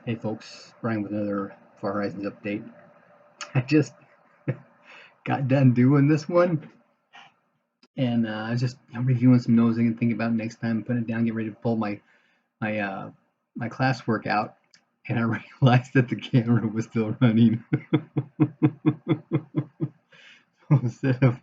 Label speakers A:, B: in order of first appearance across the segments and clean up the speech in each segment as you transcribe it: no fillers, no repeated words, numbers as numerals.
A: Hey folks, Brian with another Horizons update. I just got done doing this one, and I was just reviewing some nosing and thinking about next time, putting it down, get ready to pull my my classwork out, and I realized that the camera was still running. So instead of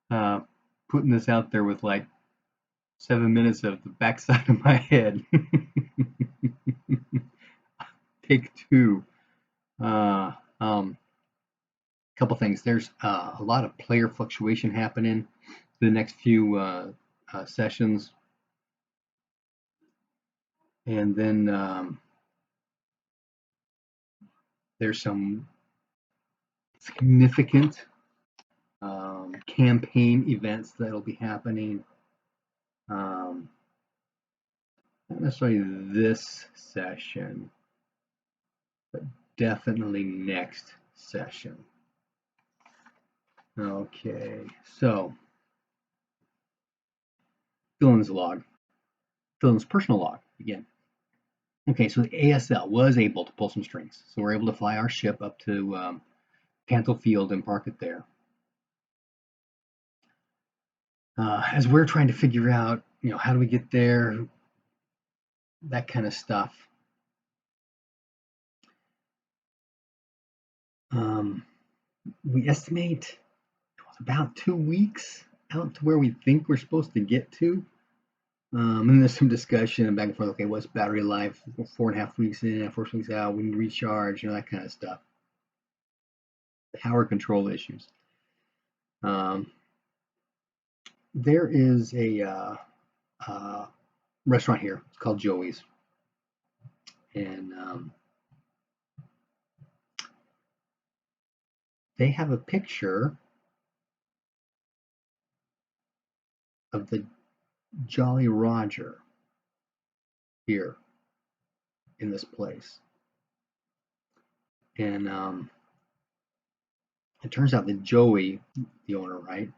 A: uh, putting this out there with like 7 minutes of the backside of my head, take two. Uh, um, Couple things. There's a lot of player fluctuation happening the next few sessions, and then there's some significant campaign events that'll be happening. Not necessarily this session, but definitely next session. Okay, so Dylnn's log, Dylnn's personal log again. Okay, so the ASL was able to pull some strings, so we're able to fly our ship up to Pantel Field and park it there. As we're trying to figure out, how do we get there, that kind of stuff. We estimate about 2 weeks out to where we think we're supposed to get to. And there's some discussion back and forth. Okay, what's battery life? 4.5 weeks in, 4 weeks out. We need to recharge, that kind of stuff. Power control issues. There is a restaurant here. It's called Joey's, and they have a picture of the Jolly Roger here in this place. And it turns out that Joey, the owner, right,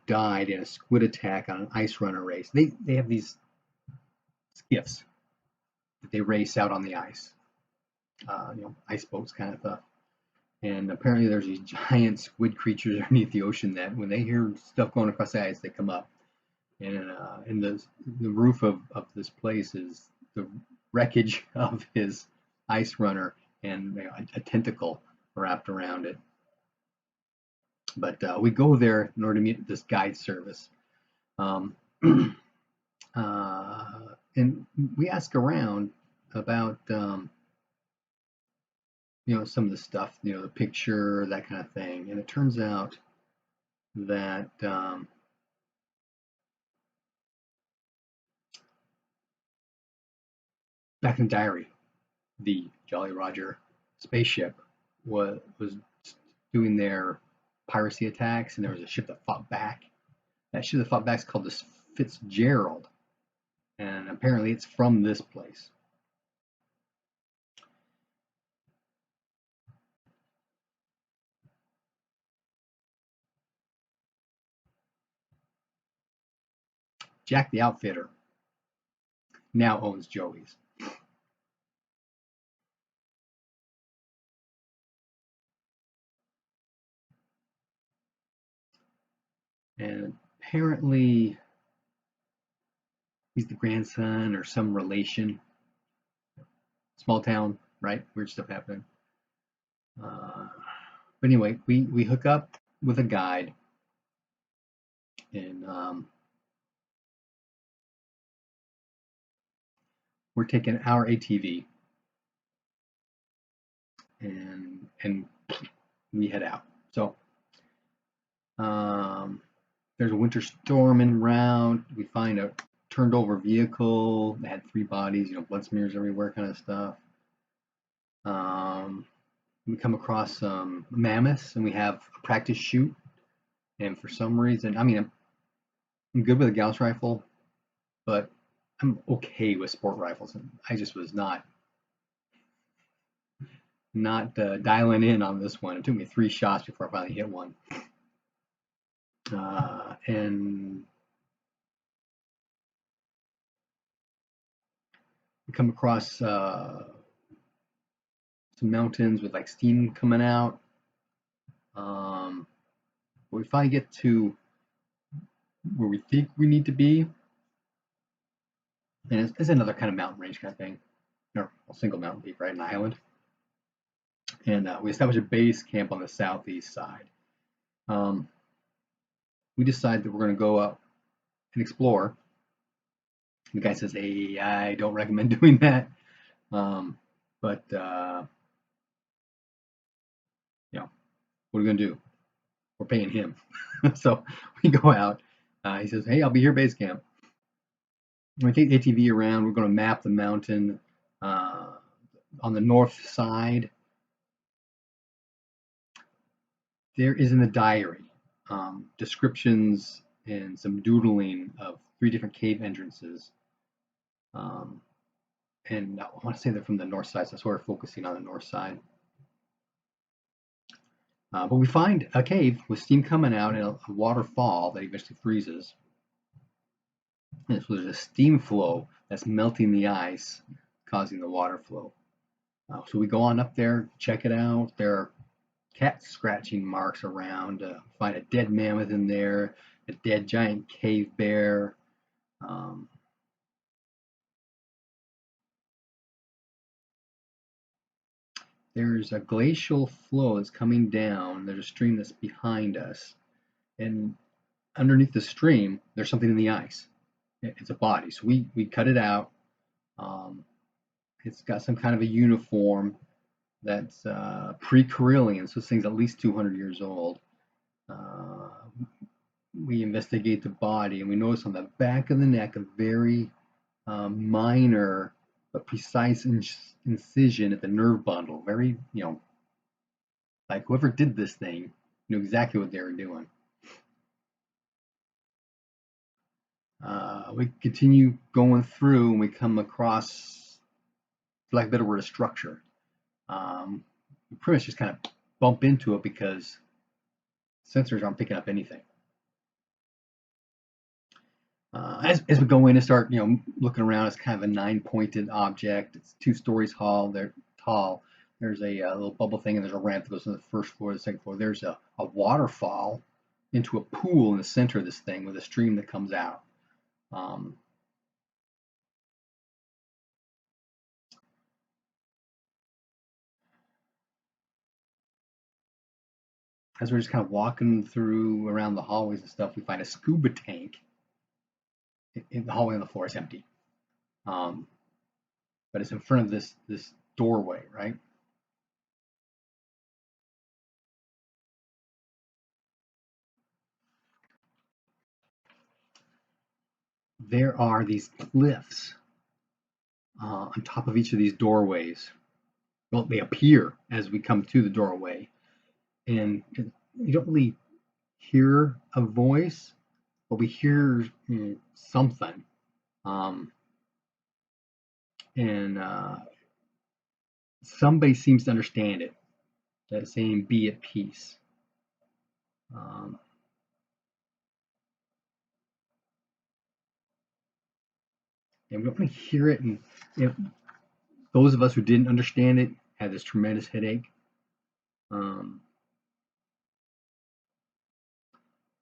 A: died in a squid attack on an ice runner race. They have these skiffs that they race out on the ice, ice boats kind of stuff. And apparently there's these giant squid creatures underneath the ocean that when they hear stuff going across the ice, they come up. And in the roof of this place is the wreckage of his ice runner and a tentacle wrapped around it. But we go there in order to meet this guide service. And we ask around about, some of the stuff, the picture, that kind of thing. And it turns out that back in the diary, the Jolly Roger spaceship was doing their piracy attacks, and there was a ship that fought back. That ship that fought back is called the Fitzgerald, and apparently it's from this place. Jack the Outfitter now owns Joey's. And apparently he's the grandson or some relation. Small town, right? Weird stuff happening. But anyway, we hook up with a guide, and we're taking our ATV, and we head out. So there's a winter storm en route. We find a turned over vehicle that had 3 bodies, blood smears everywhere, kind of stuff. We come across some mammoths, and we have a practice shoot. And for some reason, I'm good with a Gauss rifle, but I'm okay with sport rifles. And I just was not dialing in on this one. It took me 3 shots before I finally hit one. And we come across some mountains with like steam coming out. We finally get to where we think we need to be, and it's another kind of mountain range kind of thing, or a single mountain peak, right, an island. And we establish a base camp on the southeast side. We decide that we're going to go up and explore. The guy says, "Hey, I don't recommend doing that, but you know, what are we going to do? We're paying him." So we go out. He says, "Hey, I'll be here base camp." We take the ATV around. We're going to map the mountain on the north side. There is in the diary descriptions and some doodling of 3 different cave entrances. And I want to say they're from the north side, so that's why we're focusing on the north side. But we find a cave with steam coming out and a waterfall that eventually freezes. And so there's a steam flow that's melting the ice, causing the water flow. So we go on up there, check it out. There are cat scratching marks around. Find a dead mammoth in there, a dead giant cave bear. There's a glacial flow that's coming down. There's a stream that's behind us. And underneath the stream, there's something in the ice. It's a body. So we cut it out. It's got some kind of a uniform that's pre-Carillion, so this thing's at least 200 years old. We investigate the body, and we notice on the back of the neck a very minor but precise incision at the nerve bundle. Very, like whoever did this thing knew exactly what they were doing. We continue going through, and we come across, for lack of a better word, a structure. We pretty much just kind of bump into it because sensors aren't picking up anything. As we go in and start, looking around, it's kind of a 9-pointed object. It's 2 stories tall. They're tall. There's a little bubble thing, and there's a ramp that goes from the first floor to the second floor. There's a waterfall into a pool in the center of this thing with a stream that comes out. As we're just kind of walking through around the hallways and stuff, we find a scuba tank in the hallway on the floor. It's empty. But it's in front of this doorway, right? There are these cliffs on top of each of these doorways. Well, they appear as we come to the doorway, and you don't really hear a voice, but we hear something. And somebody seems to understand it. That's saying, "Be at peace." And we don't really hear it. And those of us who didn't understand it had this tremendous headache.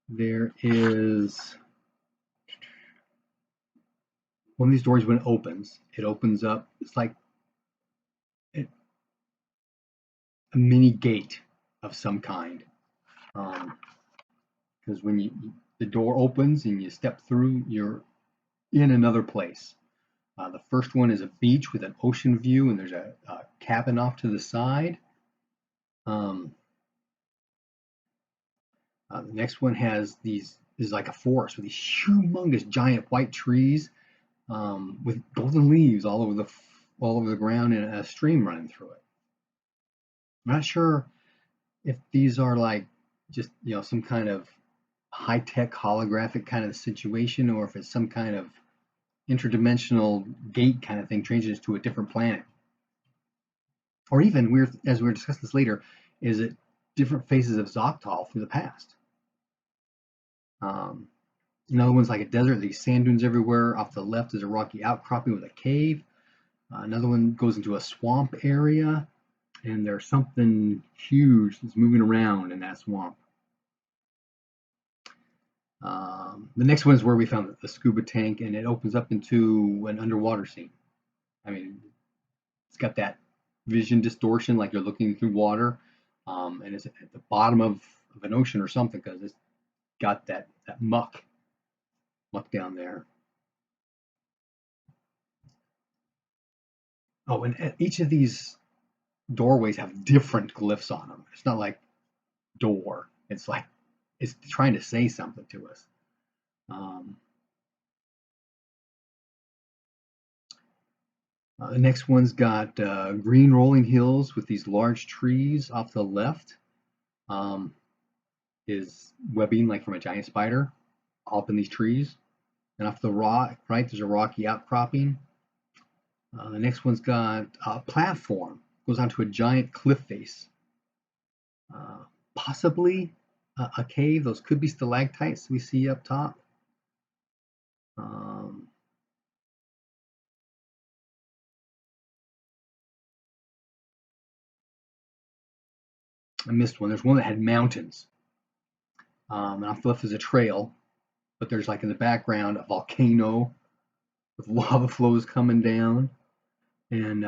A: There is one of these doors. When it opens up. It's like a mini gate of some kind. Because when the door opens and you step through, you're in another place. The first one is a beach with an ocean view, and there's a cabin off to the side. The next one is like a forest with these humongous giant white trees with golden leaves all over the ground and a stream running through it. I'm not sure if these are like just some kind of high-tech holographic kind of situation, or if it's some kind of interdimensional gate kind of thing changes us to a different planet. Or even, as we're discussing this later, is it different phases of Zoctal through the past? Another one's like a desert, these sand dunes everywhere. Off to the left is a rocky outcropping with a cave. Another one goes into a swamp area, and there's something huge that's moving around in that swamp. The next one is where we found the scuba tank, and it opens up into an underwater scene. I mean, it's got that vision distortion, like you're looking through water, and it's at the bottom of an ocean or something, because it's got that muck down there. Oh, and each of these doorways have different glyphs on them. It's not like door. It's like it's trying to say something to us. The next one's got green rolling hills with these large trees off the left. Is webbing like from a giant spider up in these trees. And off the right, there's a rocky outcropping. The next one's got a platform, goes onto a giant cliff face. Possibly a cave. Those could be stalactites we see up top. I missed one. There's one that had mountains. And off the left is a trail, but there's like in the background a volcano with lava flows coming down. And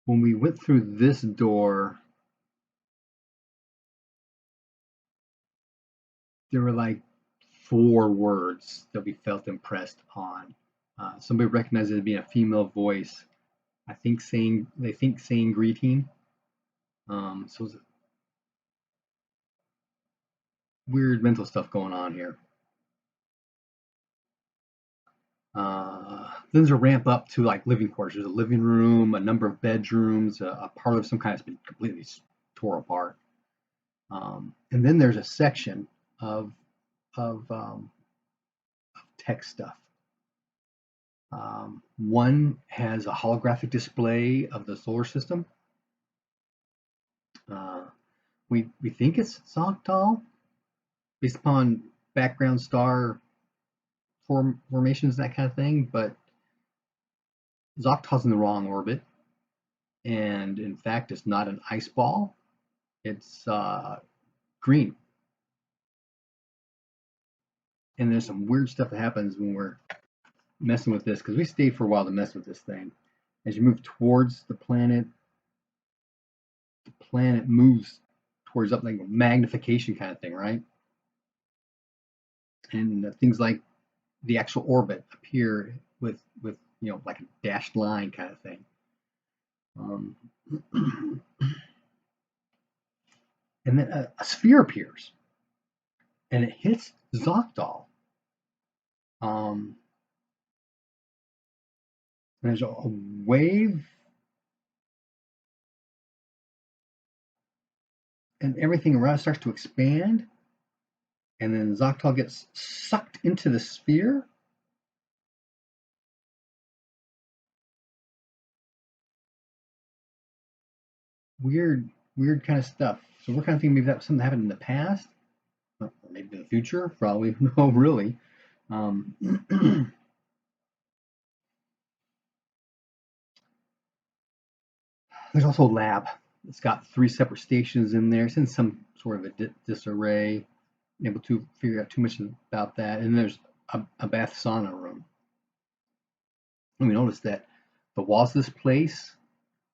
A: when we went through this door, there were like 4 words that we felt impressed on. Somebody recognized it as being a female voice. I think saying greeting. So weird mental stuff going on here. Then there's a ramp up to like living quarters. There's a living room, a number of bedrooms, a parlor of some kind that's been completely tore apart. And then there's a section of tech stuff. One has a holographic display of the solar system. We think it's Zoctal, based upon background star formations, that kind of thing, but Zoctal's in the wrong orbit, and in fact, it's not an ice ball. It's green. And there's some weird stuff that happens when we're messing with this, because we stayed for a while to mess with this thing. As you move towards the planet moves towards up like a magnification kind of thing, right? And things like the actual orbit appear with like a dashed line kind of thing. And then a sphere appears, and it hits Zoctal. And there's a wave, and everything around starts to expand, and then Zoctal gets sucked into the sphere. Weird kind of stuff. So we're kind of thinking maybe that's something that happened in the past, or maybe in the future. Probably no, really. There's also a lab. It's got 3 separate stations in there. It's in some sort of a disarray. Able to figure out too much about that. And there's a bath sauna room. And we noticed that the walls of this place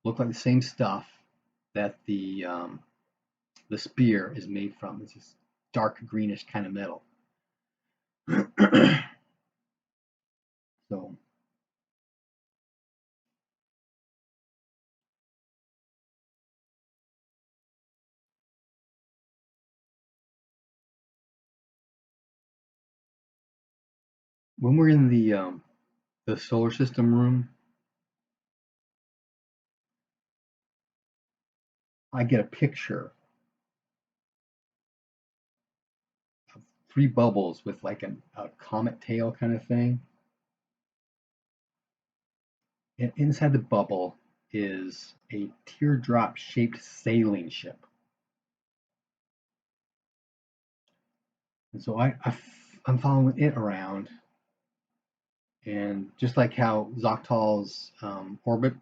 A: look like the same stuff that the spear is made from. It's this dark greenish kind of metal. So when we're in the solar system room, I get a picture of 3 bubbles with like a comet tail kind of thing. And inside the bubble is a teardrop shaped sailing ship. And so I'm following it around, And just like how Zoctal's orbit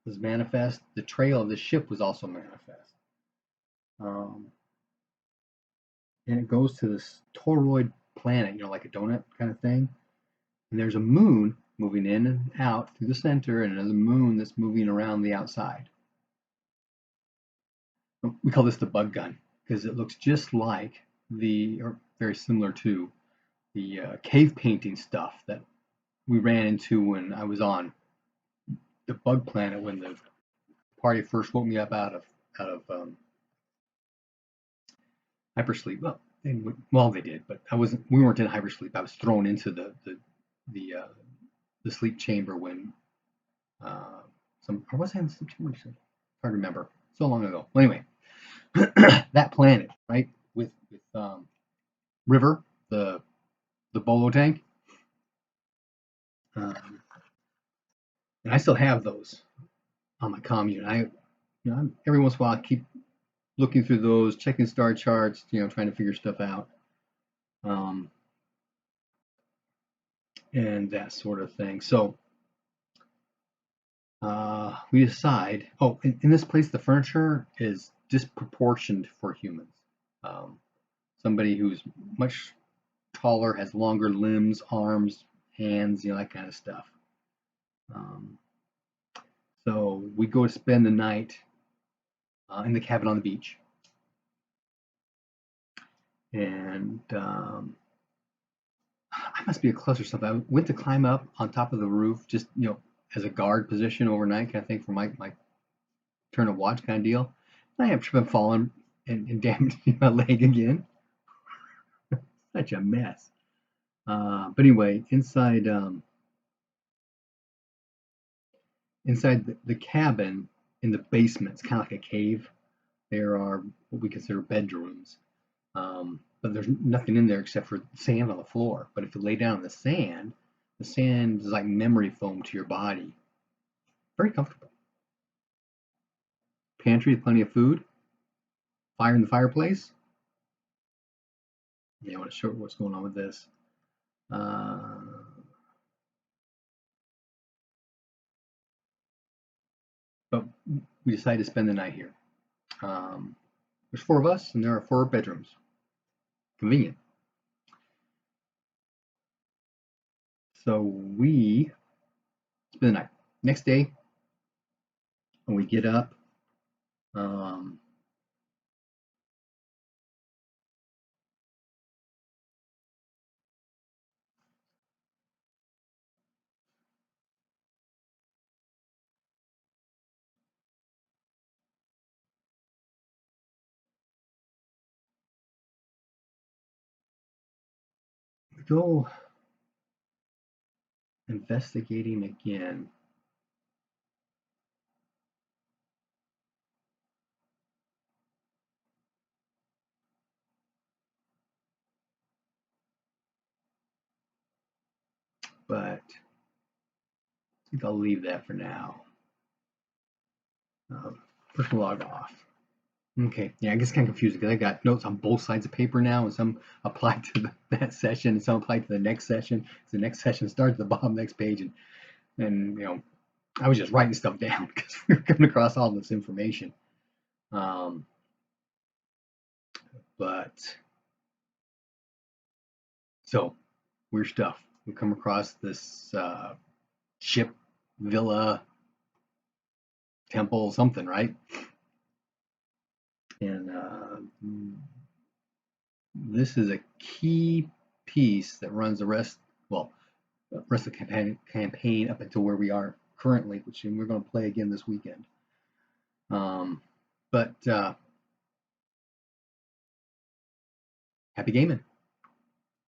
A: was manifest, the trail of the ship was also manifest. Um, and it goes to this toroid planet, like a donut kind of thing. And there's a moon moving in and out through the center, and another moon that's moving around the outside. We call this the bug gun because it looks just like or very similar to the cave painting stuff that we ran into when I was on the bug planet when the party first woke me up out of hypersleep. Well, they did, but I wasn't. We weren't in hypersleep. I was thrown into the sleep chamber when or was I in the sleep chamber? Hard to remember. So long ago. Well, anyway, that planet, right, with River, the bolo tank, um, and I still have those on my commune. Every once in a while I keep looking through those, checking star charts, trying to figure stuff out, and that sort of thing. So we decide. Oh, in this place, the furniture is disproportioned for humans. Um, Somebody who's much taller, has longer limbs, arms, hands, that kind of stuff. Um, so we go to spend the night in the cabin on the beach. And I must be a close or something. I went to climb up on top of the roof, just, as a guard position overnight kind of thing for my turn of watch kind of deal. And I have tripped and fallen and damaging my leg again. Such a mess. But anyway, inside the cabin in the basement, it's kind of like a cave. There are what we consider bedrooms, but there's nothing in there except for sand on the floor. But if you lay down in the sand is like memory foam to your body. Very comfortable. Pantry, plenty of food. Fire in the fireplace. Yeah, I want to show you what's going on with this. But we decided to spend the night here. There's 4 of us, and there are 4 bedrooms. Convenient. So we spend the night. Next day, when we get up, we go investigating again. But I think I'll leave that for now. First log off. Okay, yeah, I guess kind of confusing because I got notes on both sides of paper now, and some apply to that session, and some apply to the next session. So the next session starts at the bottom of the next page, and I was just writing stuff down because we were coming across all this information. But so weird stuff. We come across this ship, villa, temple, something, right? And this is a key piece that runs the rest of the campaign up until where we are currently, which we're going to play again this weekend. But happy gaming.